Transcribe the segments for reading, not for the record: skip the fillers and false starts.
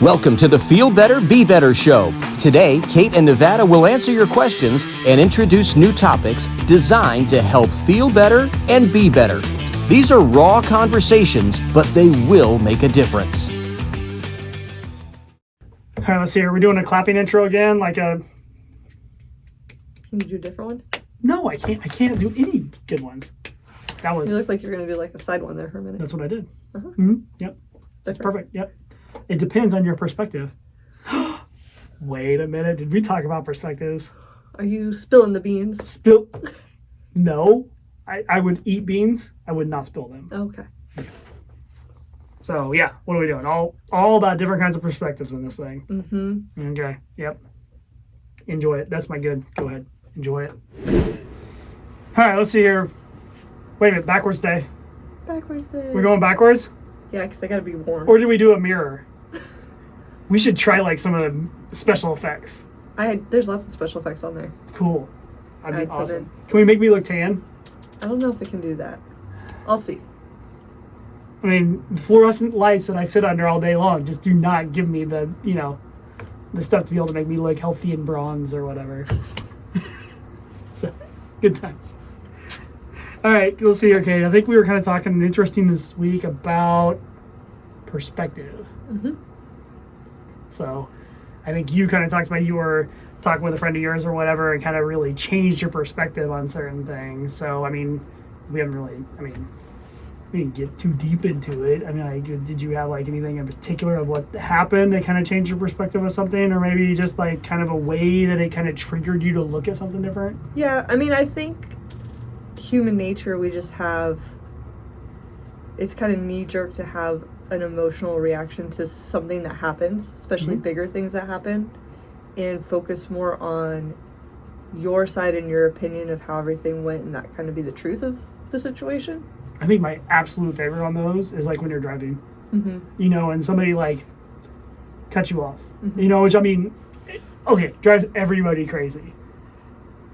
Welcome to the Feel Better, Be Better show. Today, Kate and Nevada will answer your questions and introduce new topics designed to help feel better and be better. These are raw conversations, but they will make a difference. All right, let's see. Are we doing a clapping intro again? Can you do a different one? No, I can't. I can't do any good ones. That was. You looked like you were going to do like the side one there for a minute. That's what I did. Uh-huh. Mm-hmm. Yep. That's Perfect. Yep. It depends on your perspective. Wait a minute. Did we talk about perspectives? Are you spilling the beans? Spill? No. I would eat beans. I would not spill them. Okay. So yeah, what are we doing? All about different kinds of perspectives in this thing. Mm-hmm. Okay. Yep. Enjoy it. That's my good. Go ahead. Enjoy it. All right. Let's see here. Wait a minute. Backwards day. Backwards day. We're going backwards? Yeah, because I got to be warm. Or do we do a mirror? We should try like some of the special effects. There's lots of special effects on there. Cool. That'd be Alright, so awesome. then- Can we make me look tan? I don't know if I can do that. I'll see. I mean, fluorescent lights that I sit under all day long just do not give me the, the stuff to be able to make me look healthy and bronze or whatever. So, good times. All right, let's see. Okay, I think we were kind of talking interesting this week about perspective. Mm-hmm. So, I think you kind of talked about you were talking with a friend of yours or whatever and kind of really changed your perspective on certain things. So, I mean, we didn't get too deep into it. I mean, like, did you have like anything in particular of what happened that kind of changed your perspective of something, or maybe just like kind of a way that it kind of triggered you to look at something different? Yeah, I mean, I think human nature, we just have, it's kind of knee-jerk to have an emotional reaction to something that happens, especially bigger things that happen, and focus more on your side and your opinion of how everything went, and that kind of be the truth of the situation. I think my absolute favorite on those is like when you're driving, Mm-hmm. And somebody like cuts you off, Mm-hmm. which I mean, okay, drives everybody crazy.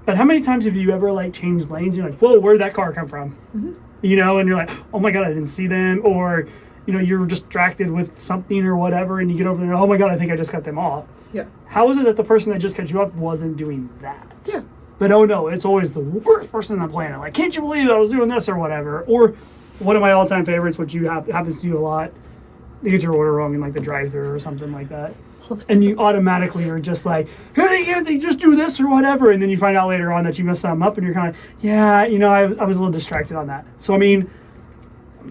But how many times have you ever like changed lanes? You're like, whoa, where'd that car come from? Mm-hmm. And you're like, oh my God, I didn't see them. Or, you're distracted with something or whatever, and you get over there, oh my God, I think I just cut them off. Yeah. How is it that the person that just cut you off wasn't doing that? Yeah. But oh no, it's always the worst person on the planet. Like, can't you believe I was doing this or whatever? Or one of my all-time favorites, which happens to you a lot, you get your order wrong in like the drive-thru or something like that. And you automatically are just like, hey, they just do this or whatever. And then you find out later on that you messed something up and you're kind of, yeah, I was a little distracted on that. So, I mean,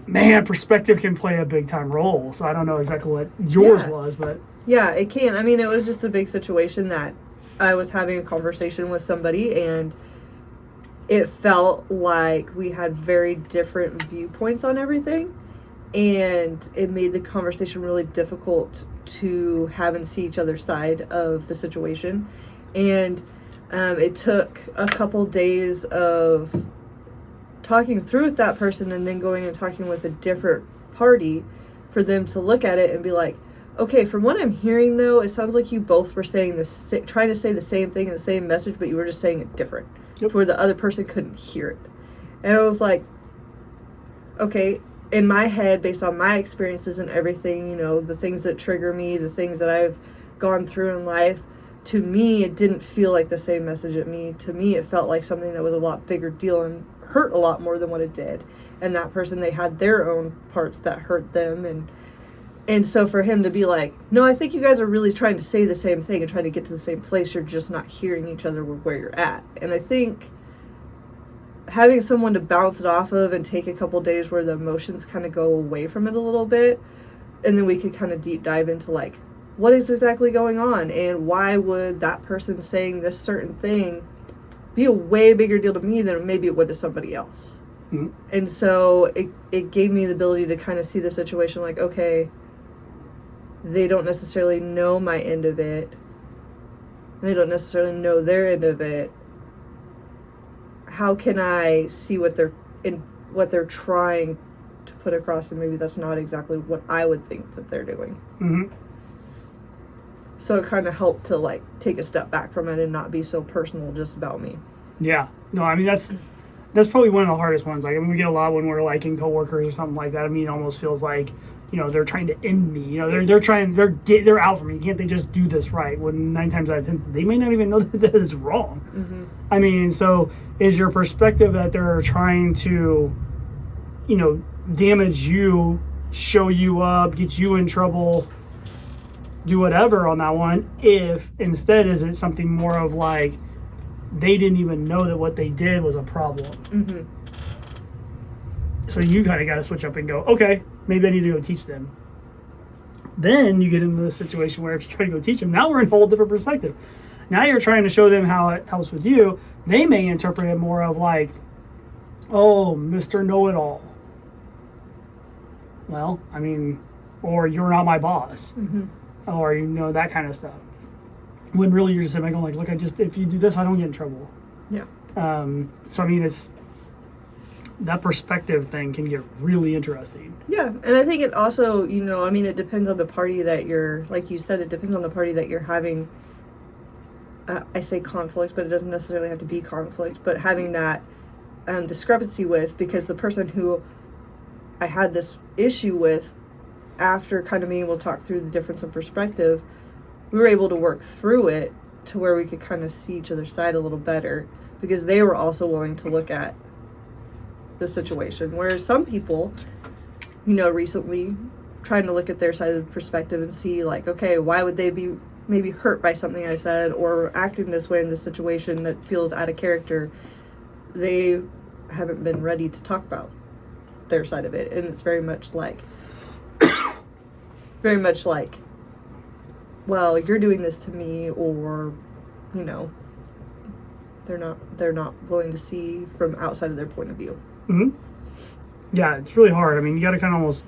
man, perspective can play a big time role. So I don't know exactly what yours was, but. Yeah, it can. I mean, it was just a big situation that I was having a conversation with somebody, and it felt like we had very different viewpoints on everything. And it made the conversation really difficult to have and see each other's side of the situation. And it took a couple days of talking through with that person and then going and talking with a different party for them to look at it and be like, okay, from what I'm hearing though, it sounds like you both were saying trying to say the same thing and the same message, but you were just saying it different, to where the other person couldn't hear it. And I was like, okay, in my head, based on my experiences and everything, the things that trigger me, the things that I've gone through in life, to me, it didn't feel like the same message at me. To me, it felt like something that was a lot bigger deal and hurt a lot more than what it did. And that person, they had their own parts that hurt them. And so for him to be like, no, I think you guys are really trying to say the same thing and trying to get to the same place. You're just not hearing each other where you're at. And I think having someone to bounce it off of and take a couple days where the emotions kind of go away from it a little bit, and then we could kind of deep dive into like, what is exactly going on and why would that person saying this certain thing be a way bigger deal to me than maybe it would to somebody else. Mm-hmm. And so it gave me the ability to kind of see the situation like, okay, they don't necessarily know my end of it. They don't necessarily know their end of it. How can I see what they're trying to put across, and maybe that's not exactly what I would think that they're doing. Mm-hmm. So it kind of helped to like take a step back from it and not be so personal just about me. Yeah. No, I mean, that's probably one of the hardest ones. Like, I mean, we get a lot when we're like in coworkers or something like that. I mean, it almost feels like, they're trying to end me. They're out for me. Can't they just do this right? When 9 times out of 10, they may not even know that it's wrong. Mm-hmm. I mean, so is your perspective that they're trying to, damage you, show you up, get you in trouble, do whatever on that one? If instead, is it something more of like, they didn't even know that what they did was a problem? Mm-hmm. So you kind of got to switch up and go, okay, maybe I need to go teach them. Then you get into the situation where if you try to go teach them, now we're in a whole different perspective. Now you're trying to show them how it helps with you. They may interpret it more of like, oh, Mr. Know-It-All. Well, I mean, or you're not my boss. Mm-hmm. Or, that kind of stuff. When really you're just sitting there going like, look, if you do this, I don't get in trouble. Yeah. So, I mean, it's, that perspective thing can get really interesting. Yeah, and I think it also, it depends on the party that you're, like you said, it depends on the party that you're having, I say conflict, but it doesn't necessarily have to be conflict, but having that discrepancy with, because the person who I had this issue with, after kind of being able to talk through the difference of perspective, we were able to work through it to where we could kind of see each other's side a little better, because they were also willing to look at the situation. Whereas some people, recently trying to look at their side of the perspective and see like, okay, why would they be maybe hurt by something I said or acting this way in this situation that feels out of character? They haven't been ready to talk about their side of it. And it's very much like, well, you're doing this to me, or, they're not willing to see from outside of their point of view. Mm-hmm. Yeah, it's really hard. I mean, you got to kind of almost,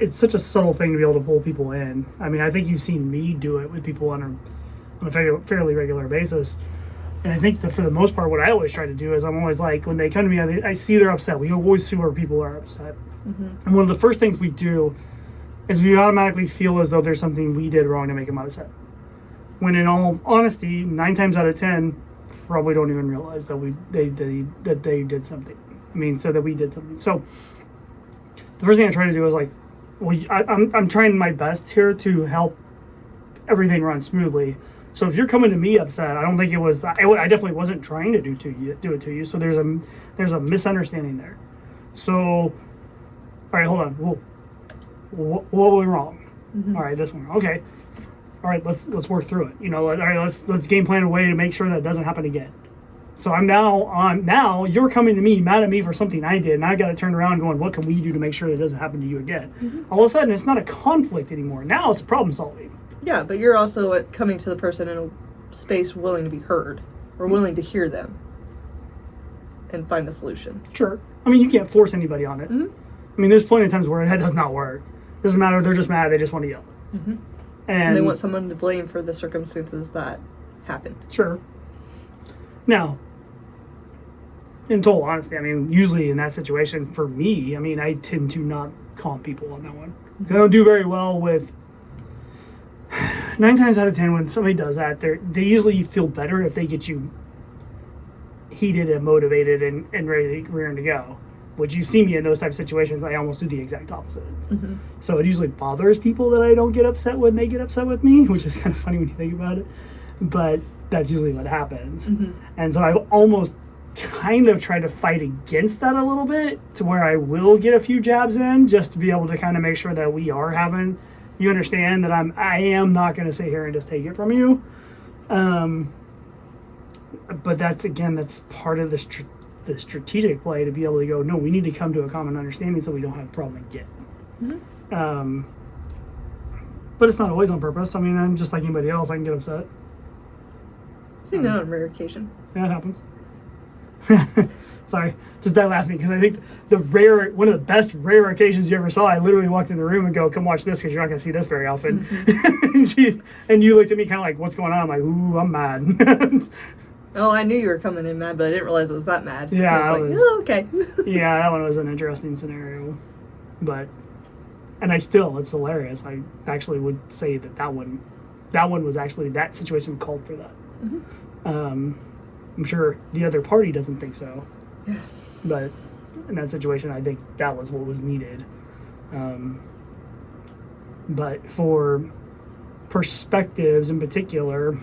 it's such a subtle thing to be able to pull people in. I mean, I think you've seen me do it with people on a fairly regular basis. And I think that for the most part, what I always try to do is I'm always like, when they come to me, I see they're upset. We always see where people are upset. Mm-hmm. And one of the first things we do is we automatically feel as though there's something we did wrong to make them upset. When in all honesty, 9 times out of 10, probably don't even realize that they did something. I mean, so that we did something. So the first thing I try to do is like, well, I'm trying my best here to help everything run smoothly. So if you're coming to me upset, I don't think it was. I definitely wasn't trying to do it to you. So there's a misunderstanding there. So, all right, hold on. Whoa. What went wrong? Mm-hmm. All right, this one. Okay. All right, let's work through it. All right, let's game plan a way to make sure that doesn't happen again. So now you're coming to me mad at me for something I did, and I got to turn around going, what can we do to make sure that doesn't happen to you again? Mm-hmm. All of a sudden, it's not a conflict anymore. Now it's a problem solving. Yeah, but you're also coming to the person in a space willing to be heard, or willing to hear them and find a solution. Sure. I mean, you can't force anybody on it. Mm-hmm. I mean, there's plenty of times where that does not work. Doesn't matter. They're just mad. They just want to yell. Mm-hmm. And they want someone to blame for the circumstances that happened. Sure. Now, in total honesty, I mean, usually in that situation, for me, I mean, I tend to not calm people on that one. I don't do very well with 9 times out of 10 when somebody does that. They usually feel better if they get you heated and motivated and ready to go. Which you see me in those type of situations, I almost do the exact opposite. Mm-hmm. So it usually bothers people that I don't get upset when they get upset with me, which is kind of funny when you think about it. But that's usually what happens. Mm-hmm. And so I almost kind of try to fight against that a little bit, to where I will get a few jabs in just to be able to kind of make sure that we are having, you understand that I am not going to sit here and just take it from you. But that's part of the strategic play, to be able to go, no, we need to come to a common understanding so we don't have a problem again. Mm-hmm. But it's not always on purpose. I mean, I'm just like anybody else. I can get upset. I've seen it on a rare occasion. Yeah, it happens. Sorry, just that laughing because I think one of the best rare occasions you ever saw, I literally walked in the room and go, come watch this because you're not going to see this very often. Mm-hmm. and you looked at me kind of like, what's going on? I'm like, ooh, I'm mad. Oh, I knew you were coming in mad, but I didn't realize it was that mad. Yeah, I was like, oh, okay. Yeah, that one was an interesting scenario. But, and it's hilarious. I actually would say that one was actually, that situation called for that. Mm-hmm. I'm sure the other party doesn't think so. But in that situation, I think that was what was needed. But for perspectives in particular,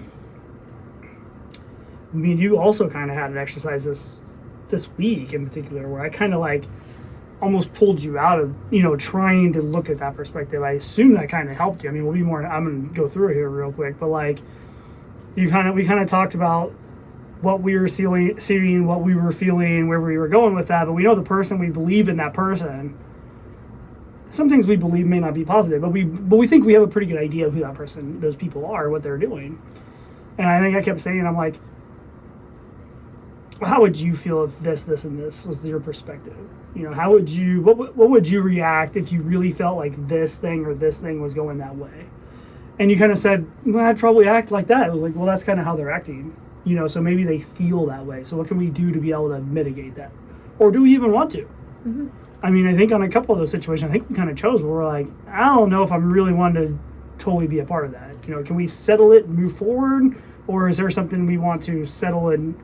I mean, you also kind of had an exercise this week in particular where I kind of like almost pulled you out of, trying to look at that perspective. I assume that kind of helped you. I mean, we'll be more, I'm going to go through it here real quick, but like we kind of talked about what we were seeing, what we were feeling, where we were going with that, but we know the person, we believe in that person. Some things we believe may not be positive, but we think we have a pretty good idea of who that person, those people are, what they're doing. And I think I kept saying, I'm like, well, how would you feel if this, and this was your perspective? How would you, what would you react if you really felt like this thing or this thing was going that way? And you kind of said, well, I'd probably act like that. It was like, well, that's kind of how they're acting, so maybe they feel that way. So what can we do to be able to mitigate that? Or do we even want to? Mm-hmm. I mean, I think on a couple of those situations, I think we kind of chose where we're like, I don't know if I'm really wanting to totally be a part of that. Can we settle it and move forward? Or is there something we want to settle and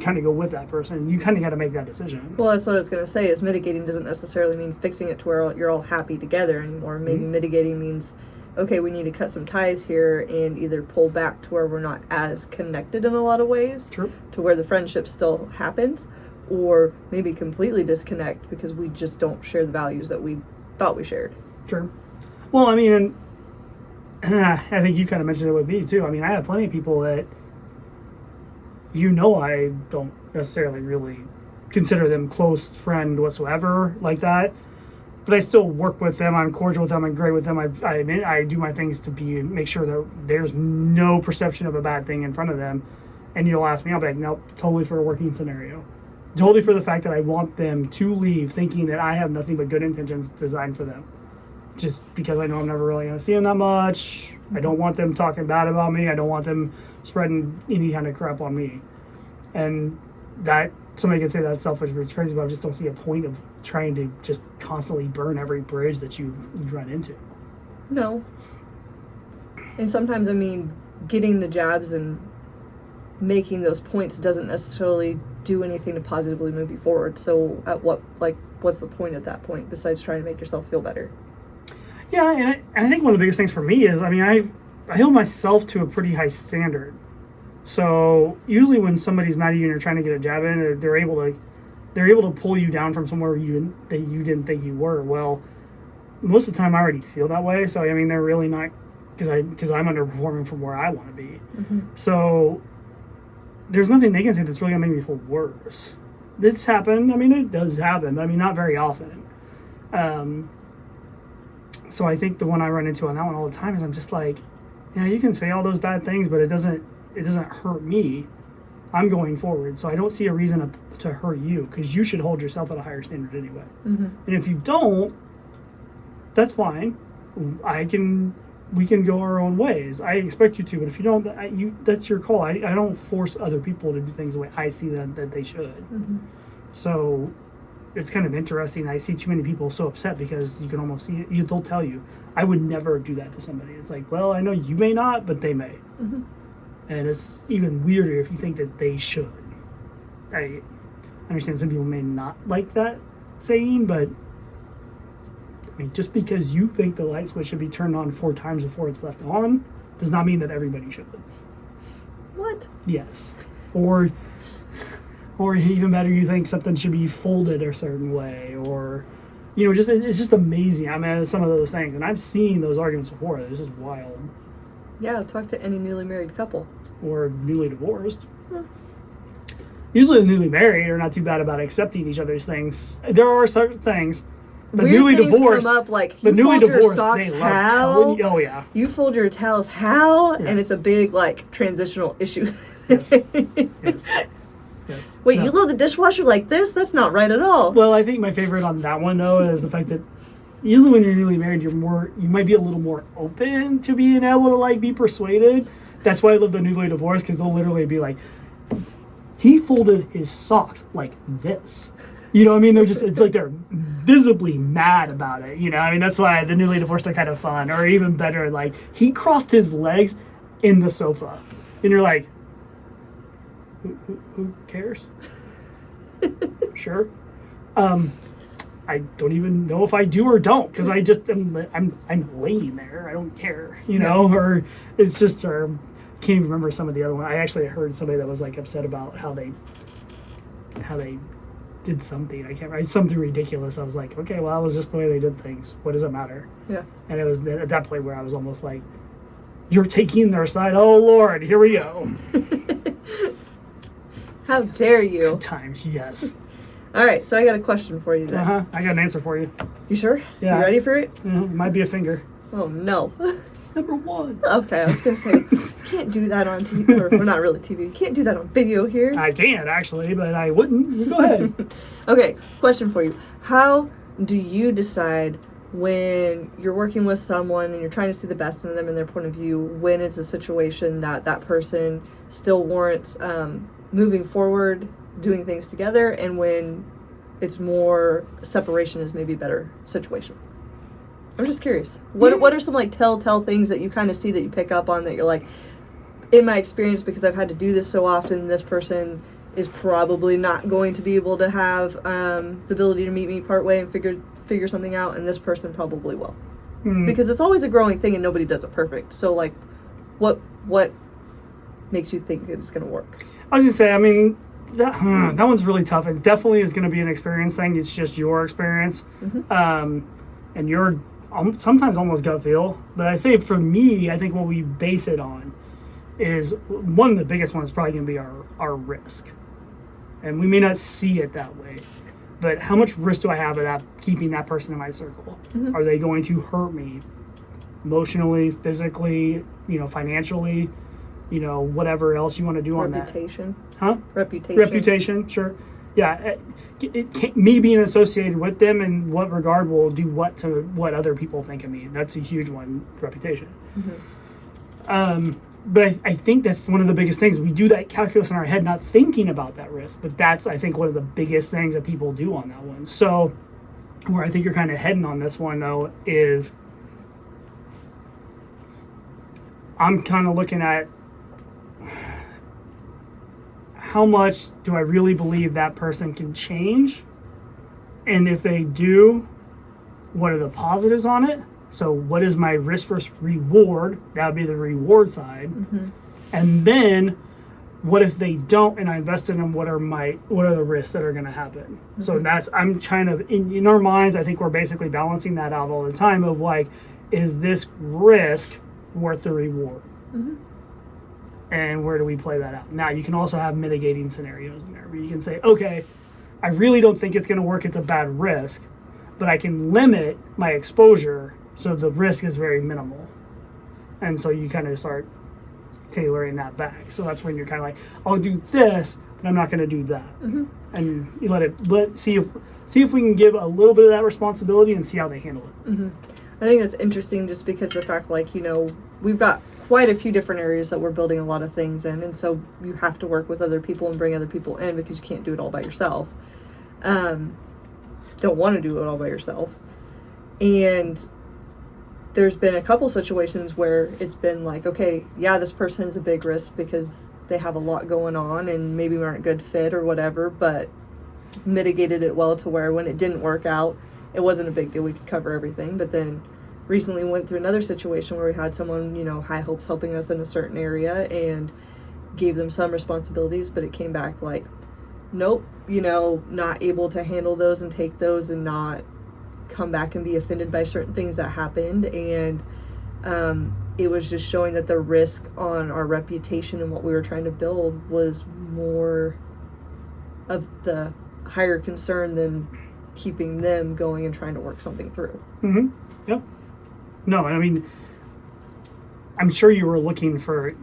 kind of go with that person? You kind of got to make that decision. Well, that's what I was going to say, is mitigating doesn't necessarily mean fixing it to where you're all happy together anymore. Maybe mitigating means, okay, we need to cut some ties here and either pull back to where we're not as connected in a lot of ways. True. To where the friendship still happens, or maybe completely disconnect because we just don't share the values that we thought we shared. True. Well, I mean, and I think you kind of mentioned it with me too. I mean, I have plenty of people that I don't necessarily really consider them close friend whatsoever like that, but I still work with them. I'm cordial with them. I'm great with them. I do my things to make sure that there's no perception of a bad thing in front of them. And you'll ask me, I'll be like, nope, totally for a working scenario. Totally for the fact that I want them to leave thinking that I have nothing but good intentions designed for them. Just because I know I'm never really going to see them that much. I don't want them talking bad about me. I don't want them spreading any kind of crap on me. And that, somebody could say that's selfish, but it's crazy, but I just don't see a point of trying to just constantly burn every bridge that you run into. No. And sometimes, I mean, getting the jabs and making those points doesn't necessarily do anything to positively move you forward. So at what's the point at that point besides trying to make yourself feel better? Yeah, and I think one of the biggest things for me is, I mean, I hold myself to a pretty high standard. So usually when somebody's mad at you and you're trying to get a jab in, they're able to pull you down from somewhere you didn't think you were. Well, most of the time I already feel that way. So I mean, they're really not, because I'm underperforming from where I want to be. Mm-hmm. So there's nothing they can say that's really gonna make me feel worse. This happened. I mean, it does happen, but I mean, not very often. So I think the one I run into on that one all the time is I'm just like, yeah, you can say all those bad things, but it doesn't hurt me. I'm going forward, so I don't see a reason to hurt you, because you should hold yourself at a higher standard anyway. Mm-hmm. And if you don't, that's fine. We can go our own ways. I expect you to, but if you don't, that's your call. I don't force other people to do things the way I see that they should. Mm-hmm. So it's kind of interesting. I see too many people so upset because you can almost see it. They'll tell you, I would never do that to somebody. It's like, well, I know you may not, but they may. Mm-hmm. And it's even weirder if you think that they should. I understand some people may not like that saying, but I mean, just because you think the light switch should be turned on 4 times before it's left on does not mean that everybody should. What? Yes. Or even better, you think something should be folded a certain way, or it's just amazing. I mean, some of those things, and I've seen those arguments before. It's just wild. Yeah, talk to any newly married couple. Or newly divorced. Yeah. Usually the newly married are not too bad about accepting each other's things. There are certain things. But weird newly things divorced, come up like, you fold your socks how? Oh, yeah. You fold your towels how? Yeah. And it's a big, transitional issue. Yes. Yes. Wait, you load the dishwasher like this? That's not right at all. Well, I think my favorite on that one, though, is the fact that usually when you're newly married, you might be a little more open to being able to, be persuaded. That's why I love the newly divorced, because they'll literally be like, he folded his socks like this. You know what I mean? It's like they're visibly mad about it. I mean, that's why the newly divorced are kind of fun. Or even better, he crossed his legs in the sofa. And you're like, who cares? Sure. I don't even know if I do or don't, because I just I'm laying there. I don't care, or it's just, or can't even remember some of the other one. I actually heard somebody that was like upset about how they did something. I can't remember, something ridiculous. I was like, okay, well, that was just the way they did things. What does it matter? Yeah. And it was at that point where I was almost like, you're taking their side. Oh Lord, here we go. How dare you? Good times, yes. All right, so I got a question for you then. I got an answer for you. You sure? Yeah. You ready for it? It might be a finger. Oh no. Number one. Okay, I was gonna say, you can't do that on TV, or not really TV. You can't do that on video here. I can actually, but I wouldn't. Go ahead. Okay, question for you. How do you decide when you're working with someone and you're trying to see the best in them and their point of view, when it's a situation that person still warrants moving forward, doing things together, and when it's more separation is maybe a better situation? I'm just curious. What are some like telltale things that you kind of see that you pick up on that you're like, in my experience, because I've had to do this so often, this person is probably not going to be able to have the ability to meet me partway and figure something out, and this person probably will. Because it's always a growing thing and nobody does it perfect. So like, what makes you think it's going to work? I was gonna say, I mean, that one's really tough. It definitely is going to be an experience thing. It's just your experience, and your sometimes almost gut feel. But I say for me, I think what we base it on is one of the biggest ones is probably going to be our risk, and we may not see it that way. But how much risk do I have of that, keeping that person in my circle? Are they going to hurt me emotionally, physically, financially, whatever else you want to do on that? Reputation. Huh? Reputation, sure. Yeah, me being associated with them in what regard will do what to what other people think of me. That's a huge one, reputation. But I think that's one of the biggest things. We do that calculus in our head, not thinking about that risk. But that's, I think, one of the biggest things that people do on that one. So where I think you're kind of heading on this one, though, is I'm kind of looking at how much do I really believe that person can change? And if they do, what are the positives on it? So what is my risk versus reward? That would be the reward side. And then what if they don't and I invest in them? What are the risks that are going to happen? So I'm trying to, in our minds, I think we're basically balancing that out all the time of like, is this risk worth the reward? And where do we play that out? Now, you can also have mitigating scenarios in there where you can say, okay, I really don't think it's going to work. It's a bad risk, but I can limit my exposure so the risk is very minimal. And so you kind of start tailoring that back. So that's when you're kind of like, I'll do this, but I'm not going to do that. And you see if we can give a little bit of that responsibility and see how they handle it. I think that's interesting just because the fact, like, we've got quite a few different areas that we're building a lot of things in, and so you have to work with other people and bring other people in because you can't do it all by yourself. Don't want to do it all by yourself. And there's been a couple situations where it's been like, okay, yeah, this person is a big risk because they have a lot going on and maybe we aren't a good fit or whatever, but mitigated it well to where when it didn't work out, it wasn't a big deal. We could cover everything. But then recently went through another situation where we had someone, high hopes helping us in a certain area and gave them some responsibilities, but it came back like, nope, not able to handle those and take those and not come back and be offended by certain things that happened. And it was just showing that the risk on our reputation and what we were trying to build was more of the higher concern than keeping them going and trying to work something through. Yeah. No, I mean, I'm sure you were looking for,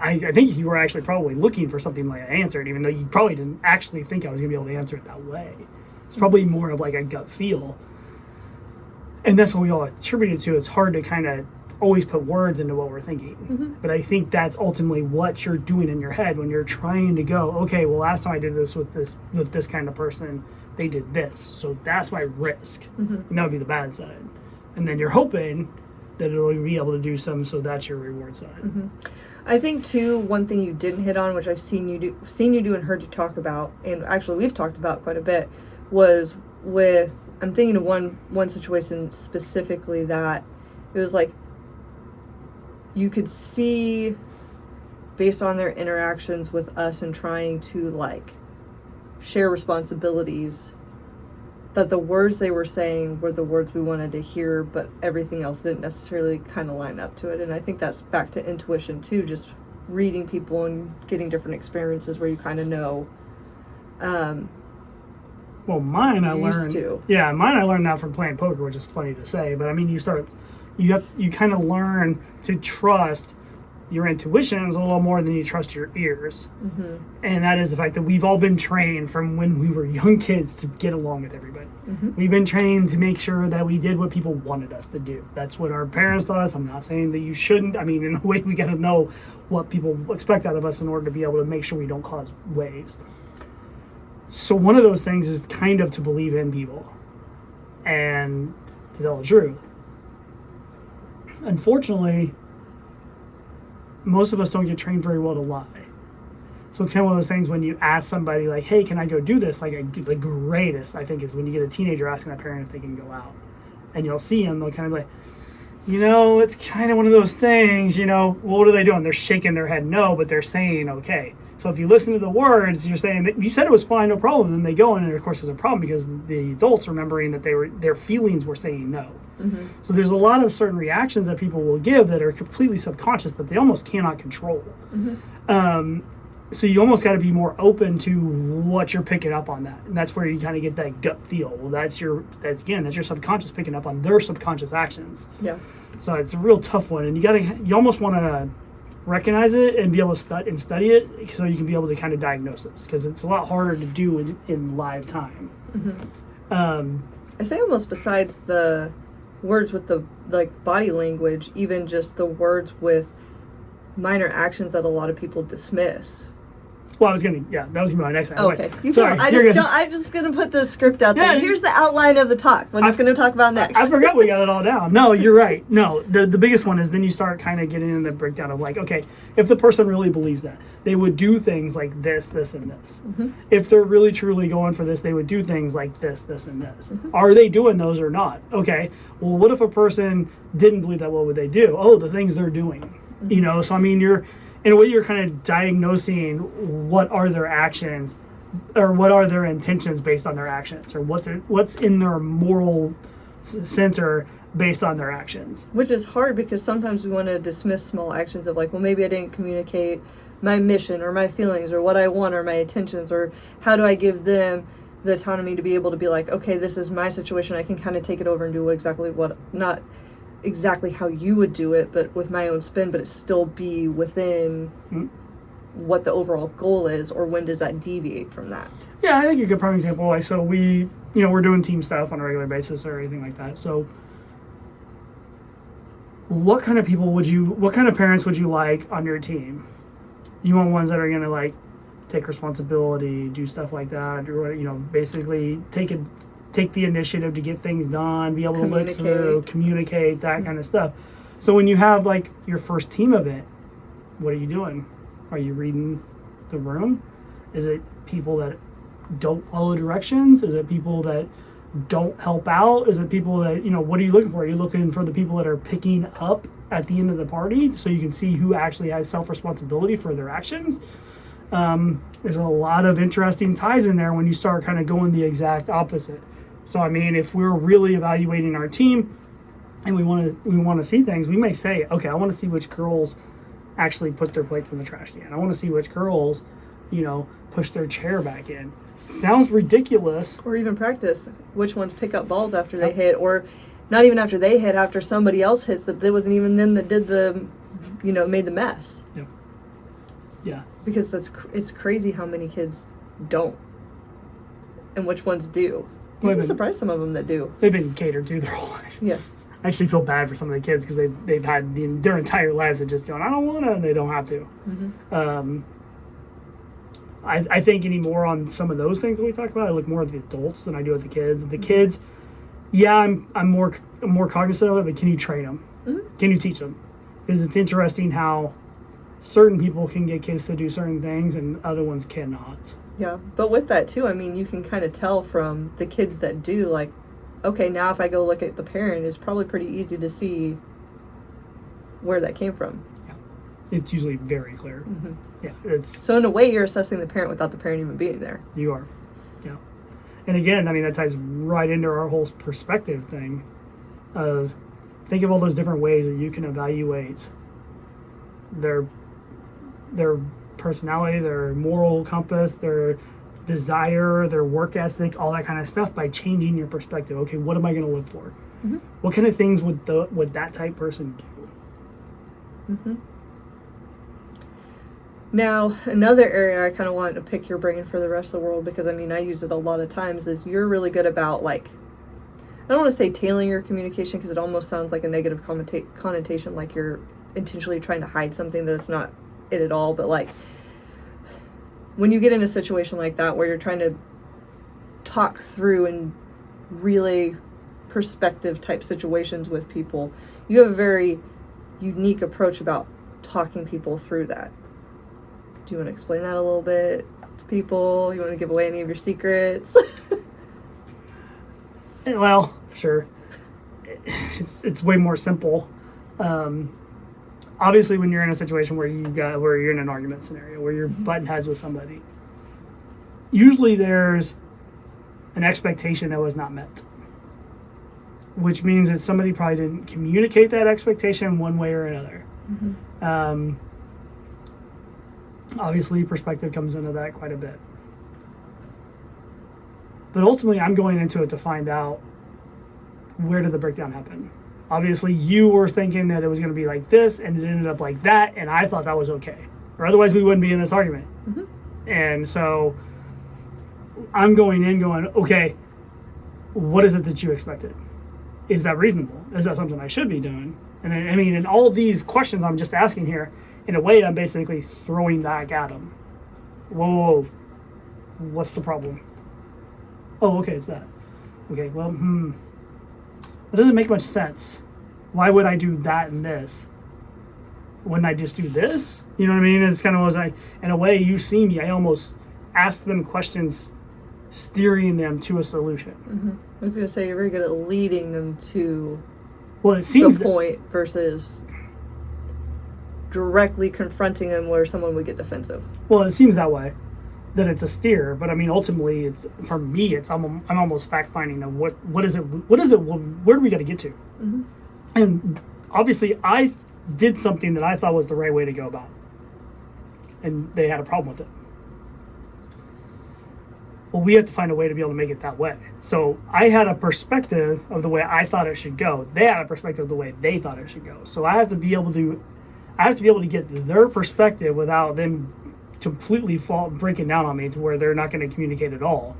I think you were actually probably looking for something like I answered, even though you probably didn't actually think I was going to be able to answer it that way. It's probably more of like a gut feel. And that's what we all attribute it to. It's hard to kind of always put words into what we're thinking. But I think that's ultimately what you're doing in your head when you're trying to go, okay, well, last time I did this with this kind of person, they did this. So that's my risk. And that would be the bad side. And then you're hoping that it'll be able to do some, so that's your reward side. Mm-hmm. I think too, one thing you didn't hit on, which I've seen you do and heard you talk about, and actually we've talked about quite a bit, was with, I'm thinking of one situation specifically that it was like you could see based on their interactions with us and trying to like share responsibilities that the words they were saying were the words we wanted to hear, but everything else didn't necessarily kind of line up to it. And I think that's back to intuition too, just reading people and getting different experiences where you kind of know. Well, mine I learned. To. Yeah, mine I learned that from playing poker, which is funny to say, but I mean, you kind of learn to trust your intuitions a little more than you trust your ears. Mm-hmm. And that is the fact that we've all been trained from when we were young kids to get along with everybody. Mm-hmm. We've been trained to make sure that we did what people wanted us to do. That's what our parents taught us. I'm not saying that you shouldn't. I mean, in a way, we got to know what people expect out of us in order to be able to make sure we don't cause waves. So one of those things is kind of to believe in people and to tell the truth. Unfortunately, most of us don't get trained very well to lie. So it's kind of one of those things when you ask somebody like, hey, can I go do this? Like the greatest, I think, is when you get a teenager asking a parent if they can go out. And you'll see them, they'll kind of like, it's kind of one of those things, well, what are they doing? They're shaking their head no, but they're saying okay. So if you listen to the words, you're saying that you said it was fine, no problem. Then they go in, and of course there's a problem because the adults remembering that their feelings were saying no. Mm-hmm. So there's a lot of certain reactions that people will give that are completely subconscious that they almost cannot control. Mm-hmm. So you almost got to be more open to what you're picking up on that, and that's where you kind of get that gut feel. Well, that's your subconscious picking up on their subconscious actions. Yeah. So it's a real tough one, and you almost want to recognize it and be able to study it so you can be able to kind of diagnose it, because it's a lot harder to do in live time. Mm-hmm. I say almost besides the words with the body language, even just the words with minor actions that a lot of people dismiss. Well, that was gonna be my next item. Okay. Sorry. I'm just gonna put the script out there. Yeah, Here's the outline of the talk. What I'm gonna talk about next. I forgot we got it all down. No, you're right. No, the biggest one is then you start kind of getting in the breakdown of like, okay, if the person really believes that, they would do things like this, this, and this. Mm-hmm. If they're really truly going for this, they would do things like this, this, and this. Mm-hmm. Are they doing those or not? Okay. Well, what if a person didn't believe that? What would they do? Oh, the things they're doing. Mm-hmm. So I mean, in a way, you're kind of diagnosing what are their actions or what are their intentions based on their actions, or what's in their moral center based on their actions. Which is hard because sometimes we want to dismiss small actions of like, well, maybe I didn't communicate my mission or my feelings or what I want or my intentions, or how do I give them the autonomy to be able to be like, okay, this is my situation. I can kind of take it over and do not exactly how you would do it, but with my own spin, but it still be within what the overall goal is, or when does that deviate from that? Yeah, I think a good prime example, like, so we're doing team stuff on a regular basis or anything like that. So what kind of parents would you like on your team? You want ones that are going to like take responsibility, do stuff like that, or, basically take the initiative to get things done, be able to look through, communicate, that kind of stuff. So when you have like your first team event, what are you doing? Are you reading the room? Is it people that don't follow directions? Is it people that don't help out? Is it people that, what are you looking for? Are you looking for the people that are picking up at the end of the party so you can see who actually has self-responsibility for their actions? There's a lot of interesting ties in there when you start kind of going the exact opposite. So I mean, if we're really evaluating our team and we want to see things, we may say, okay, I want to see which girls actually put their plates in the trash can. I want to see which girls, push their chair back in. Sounds ridiculous. Or even practice which ones pick up balls after they hit, or not even after they hit, after somebody else hits, that it wasn't even them that did the, made the mess. Yep. Yeah. Because it's crazy how many kids don't, and which ones do. You'd be surprised some of them that do. They've been catered to their whole life. Yeah. I actually feel bad for some of the kids because they've had their entire lives of just going, I don't want to, and they don't have to. Mm-hmm. I think anymore on some of those things that we talk about, I look more at the adults than I do at the kids. The kids, yeah, I'm more cognizant of it, but can you train them? Can you teach them? Because it's interesting how certain people can get kids to do certain things and other ones cannot. Yeah, but with that too, I mean, you can kind of tell from the kids that do, like, okay, now if I go look at the parent, it's probably pretty easy to see where that came from. It's usually very clear. Yeah, it's So in a way, you're assessing the parent without the parent even being there. you are. Yeah. And again, I mean, that ties right into our whole perspective thing of think of all those different ways that you can evaluate their personality, their moral compass, their desire, their work ethic, all that kind of stuff by changing your perspective. Okay, what am I going to look for? What kind of things would that type person do? Now, another area I kind of wanted to pick your brain for the rest of the world, because I mean, I use it a lot of times, is you're really good about, like, I don't want to say tailoring your communication because it almost sounds like a negative connotation, like you're intentionally trying to hide something that's not it at all. But like, when you get in a situation like that where you're trying to talk through and relay perspective type situations with people, you have a very unique approach about talking people through that. Do you want to explain that a little bit to people? You want to give away any of your secrets? Well, sure. It's way more simple. Obviously, when you're in a situation where you're in an argument scenario where you're butting heads with somebody, usually there's an expectation that was not met, which means that somebody probably didn't communicate that expectation one way or another. Obviously, perspective comes into that quite a bit. But ultimately, I'm going into it to find out where did the breakdown happen. Obviously, you were thinking that it was going to be like this, and it ended up like that, and I thought that was okay. Or otherwise, we wouldn't be in this argument. And so I'm going in going, okay, what is it that you expected? Is that reasonable? Is that something I should be doing? And I mean, in all of these questions I'm just asking here, in a way, I'm basically throwing back at them. Whoa, what's the problem? Oh, okay, it's that. Okay, well, it doesn't make much sense. Why would I do that and this? Wouldn't I just do this? You know what I mean? It's kind of like, in a way, you see me, I almost ask them questions, steering them to a solution. I was going to say, you're very good at leading them to Well, it seems the point versus directly confronting them where someone would get defensive. Well, it seems that way, that it's a steer. But I mean, ultimately, it's for me. It's I'm almost fact finding of what is it? Where do we got to get to? And obviously, I did something that I thought was the right way to go about, and they had a problem with it. Well, we have to find a way to be able to make it that way. So I had a perspective of the way I thought it should go. They had a perspective of the way they thought it should go. So I have to be able to get their perspective without them completely breaking down on me to where they're not going to communicate at all.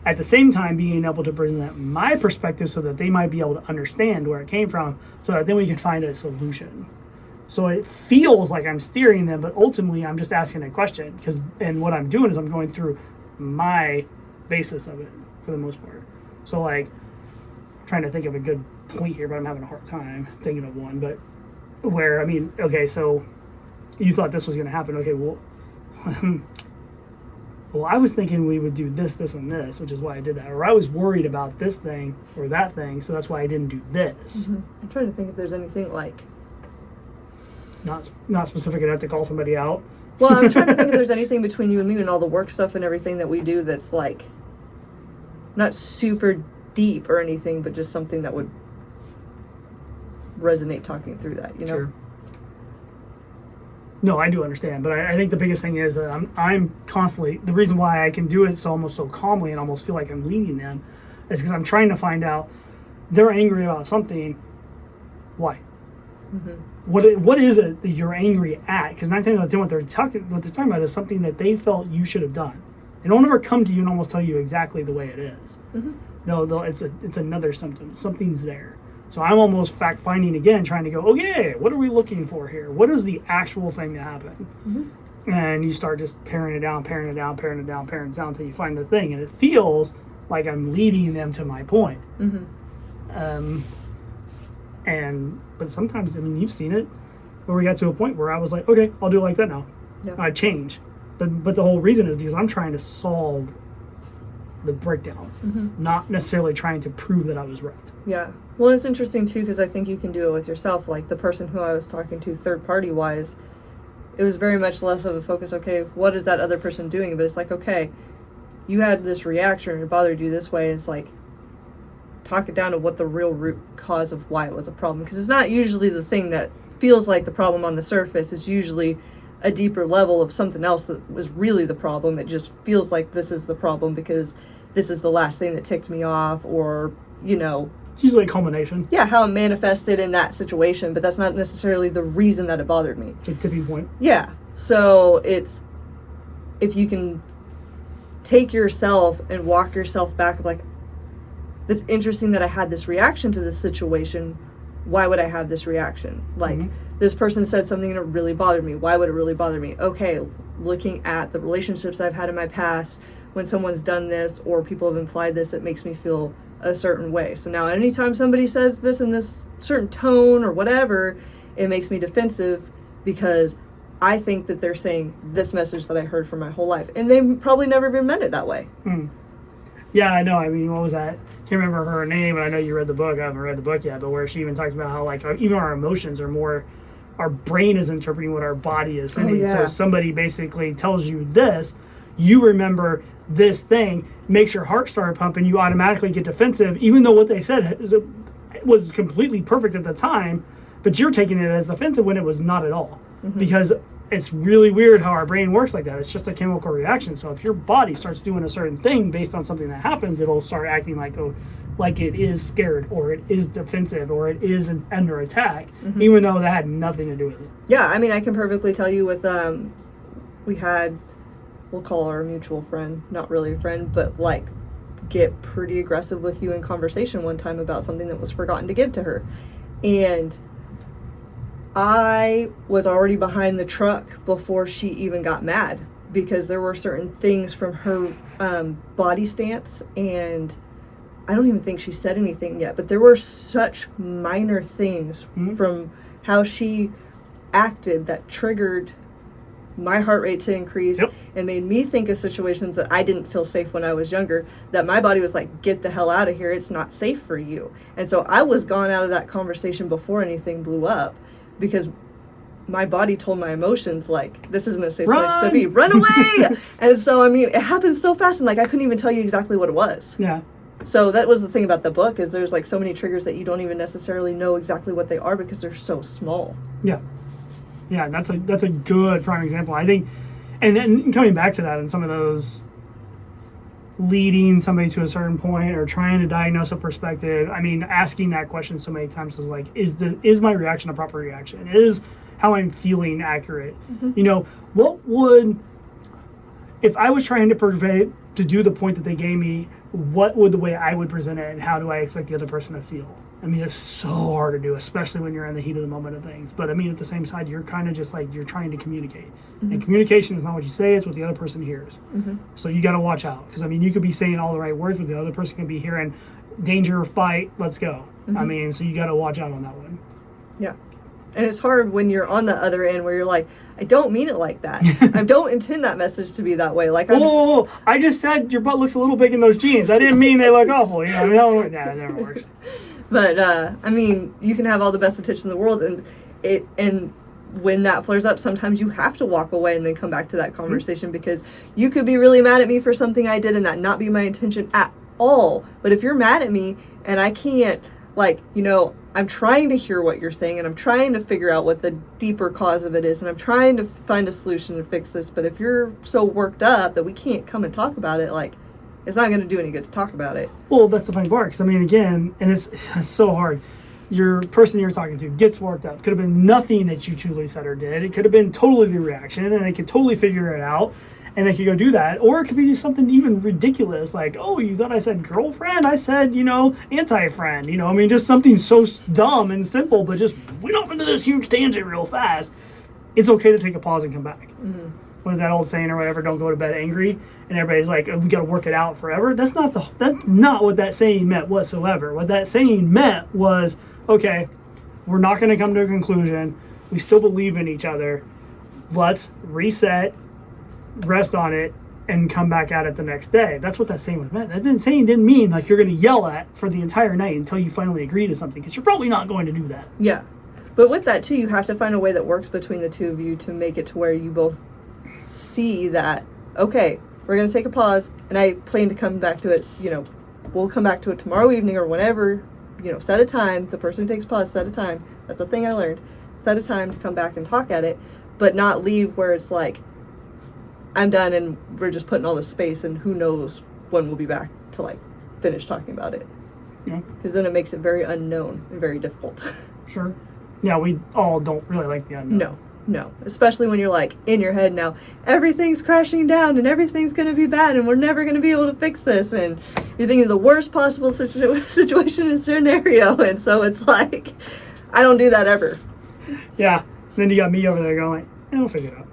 At the same time, being able to present my perspective so that they might be able to understand where it came from, so that then we can find a solution. So it feels like I'm steering them, but ultimately I'm just asking a question. And what I'm doing is I'm going through my basis of it for the most part. So like, trying to think of a good point here, but I'm having a hard time thinking of one. But where, I mean, okay, so you thought this was going to happen. Okay, well, well, I was thinking we would do this, this, and this, which is why I did that. Or I was worried about this thing or that thing, so that's why I didn't do this. I'm trying to think if there's anything like... Not specific enough to call somebody out. Well, I'm trying to think if there's anything between you and me and all the work stuff and everything that we do that's like not super deep or anything, but just something that would resonate talking through that, you know? Sure. No, I do understand, but I think the biggest thing is that I'm constantly, the reason why I can do it almost so calmly and almost feel like I'm leading them is because I'm trying to find out, they're angry about something, why? What is it that you're angry at? Because 9 times out of 10, what they're talking about is something that they felt you should have done. They don't ever come to you and almost tell you exactly the way it is. No, it's another symptom. Something's there. So I'm almost fact finding again, trying to go, okay, what are we looking for here? What is the actual thing that happened? And you start just paring it down until you find the thing, and it feels like I'm leading them to my point. But sometimes, I mean, you've seen it, where we got to a point where I was like, okay, I'll do it like that now. Yeah. I change. But the whole reason is because I'm trying to solve the breakdown, not necessarily trying to prove that I was right. Yeah. Well, it's interesting too, because I think you can do it with yourself. Like the person who I was talking to, third party wise, it was very much less of a focus. Okay, what is that other person doing? But it's like, okay, you had this reaction, it bothered you this way. And it's like, talk it down to what the real root cause of why it was a problem. Because it's not usually the thing that feels like the problem on the surface. It's usually a deeper level of something else that was really the problem. It just feels like this is the problem because this is the last thing that ticked me off, or, you know, It's usually a culmination, yeah, how it manifested in that situation, but that's not necessarily the reason that it bothered me. a tipping point. Yeah. So it's, if you can take yourself and walk yourself back of like, it's interesting that I had this reaction to this situation. Why would I have this reaction? Like, this person said something and it really bothered me. Why would it really bother me? Okay, looking at the relationships I've had in my past, when someone's done this or people have implied this, it makes me feel a certain way. So now anytime somebody says this in this certain tone or whatever, it makes me defensive because I think that they're saying this message that I heard for my whole life. And they probably never even meant it that way. Yeah, I know. I mean, what was that? Can't remember her name, and I know you read the book. I haven't read the book yet, but where she even talks about how, like, even our emotions are more, our brain is interpreting what our body is saying. yeah. So somebody basically tells you this, you remember this thing, makes your heart start pumping, you automatically get defensive, even though what they said was completely perfect at the time, but you're taking it as offensive when it was not at all. Because it's really weird how our brain works like that. It's just a chemical reaction. So if your body starts doing a certain thing based on something that happens, it'll start acting like, oh, like it is scared, or it is defensive, or it is under attack, even though that had nothing to do with it. Yeah, I mean, I can perfectly tell you with, we had, we'll call her a mutual friend, not really a friend, but like get pretty aggressive with you in conversation one time about something that was forgotten to give to her. And I was already behind the truck before she even got mad, because there were certain things from her body stance, and I don't even think she said anything yet, but there were such minor things from how she acted that triggered my heart rate to increase and made me think of situations that I didn't feel safe when I was younger, that my body was like, get the hell out of here, it's not safe for you. And so I was gone out of that conversation before anything blew up, because my body told my emotions, like, this isn't a safe place to be, run away. And so, I mean, it happened so fast, and like I couldn't even tell you exactly what it was. Yeah. So that was the thing about the book, is there's like so many triggers that you don't even necessarily know exactly what they are because they're so small. Yeah. Yeah, that's a good prime example, I think. And then coming back to that, and some of those leading somebody to a certain point or trying to diagnose a perspective, I mean, asking that question so many times is like, is my reaction a proper reaction? Is how I'm feeling accurate? You know, what would, if I was trying to do the point that they gave me, what would the way I would present it, and how do I expect the other person to feel? I mean, it's so hard to do, especially when you're in the heat of the moment of things. But I mean, at the same side, you're kind of just like, you're trying to communicate. And communication is not what you say, it's what the other person hears. So you got to watch out. Because I mean, you could be saying all the right words, but the other person can be hearing danger, fight, let's go. I mean, so you got to watch out on that one. Yeah. And it's hard when you're on the other end where you're like, I don't mean it like that. I don't intend that message to be that way. Like, I just said your butt looks a little big in those jeans. I didn't mean they look awful. You know, that never works. But I mean, you can have all the best intention in the world, and when that flares up, sometimes you have to walk away and then come back to that conversation, because you could be really mad at me for something I did and that not be my intention at all. But if you're mad at me and I can't, like, you know, I'm trying to hear what you're saying, and I'm trying to figure out what the deeper cause of it is, and I'm trying to find a solution to fix this. But if you're so worked up that we can't come and talk about it, like, it's not going to do any good to talk about it. Well, that's the funny part, because I mean, again, and it's so hard. Your person you're talking to gets worked up. Could have been nothing that you truly said or did. It could have been totally the reaction, and they could totally figure it out, and they could go do that. Or it could be something even ridiculous, like, oh, you thought I said girlfriend? I said, you know, anti-friend. You know, I mean, just something so dumb and simple, but just went off into this huge tangent real fast. It's okay to take a pause and come back. What is that old saying or whatever? Don't go to bed angry. And everybody's like, oh, we got to work it out forever. That's not what that saying meant whatsoever. What that saying meant was, okay, we're not going to come to a conclusion. We still believe in each other. Let's reset, rest on it, and come back at it the next day. That's what that saying was meant. That didn't mean like you're going to yell at for the entire night until you finally agree to something, because you're probably not going to do that. Yeah. But with that, too, you have to find a way that works between the two of you to make it to where you both see that, okay, we're going to take a pause, and I plan to come back to it, we'll come back to it tomorrow evening or whenever, set a time. The person who takes pause, set a time. That's a thing I learned. Set a time to come back and talk at it, but not leave where it's like, I'm done and we're just putting all this space and who knows when we'll be back to like finish talking about it. Yeah. Because then it makes it very unknown and very difficult. Sure. Yeah, we all don't really like the unknown. No. Especially when you're like in your head now, everything's crashing down and everything's going to be bad and we're never going to be able to fix this. And you're thinking of the worst possible situation and scenario. And so it's like, I don't do that ever. Yeah. Then you got me over there going like, I'll figure it out.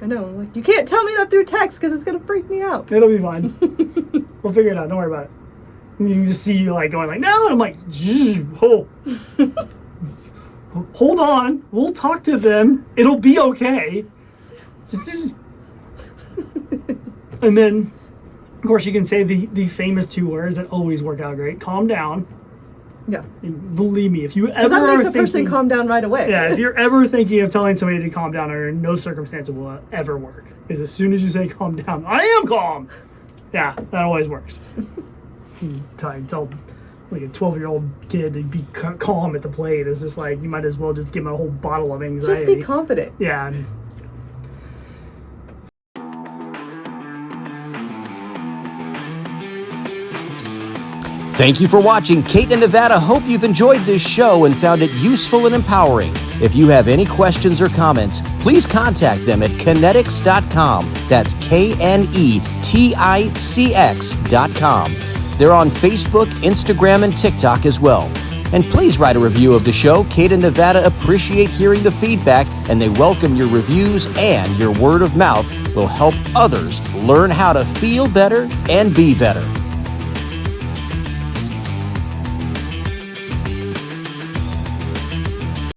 I know. Like, you can't tell me that through text because it's going to freak me out. It'll be fine. We'll figure it out. Don't worry about it. And you can just see you like going like, no. And I'm like, hold on. We'll talk to them. It'll be okay. And then, of course, you can say the famous 2 words that always work out great. Calm down. Yeah. And believe me, if you ever Because that makes are a person thinking, calm down right away. yeah, if you're ever thinking of telling somebody to calm down, under no circumstance will it ever work. Because as soon as you say calm down, I am calm. Yeah, that always works. Tell like a 12-year-old kid to be calm at the plate is just like, you might as well just give him a whole bottle of anxiety. Just be confident. Yeah. Thank you for watching. Kate and Nevada hope you've enjoyed this show and found it useful and empowering. If you have any questions or comments, please contact them at Kinetics.com. That's KNETICX.com. They're on Facebook, Instagram, and TikTok as well. And please write a review of the show. Kate and Nevada appreciate hearing the feedback, and they welcome your reviews, and your word of mouth will help others learn how to feel better and be better.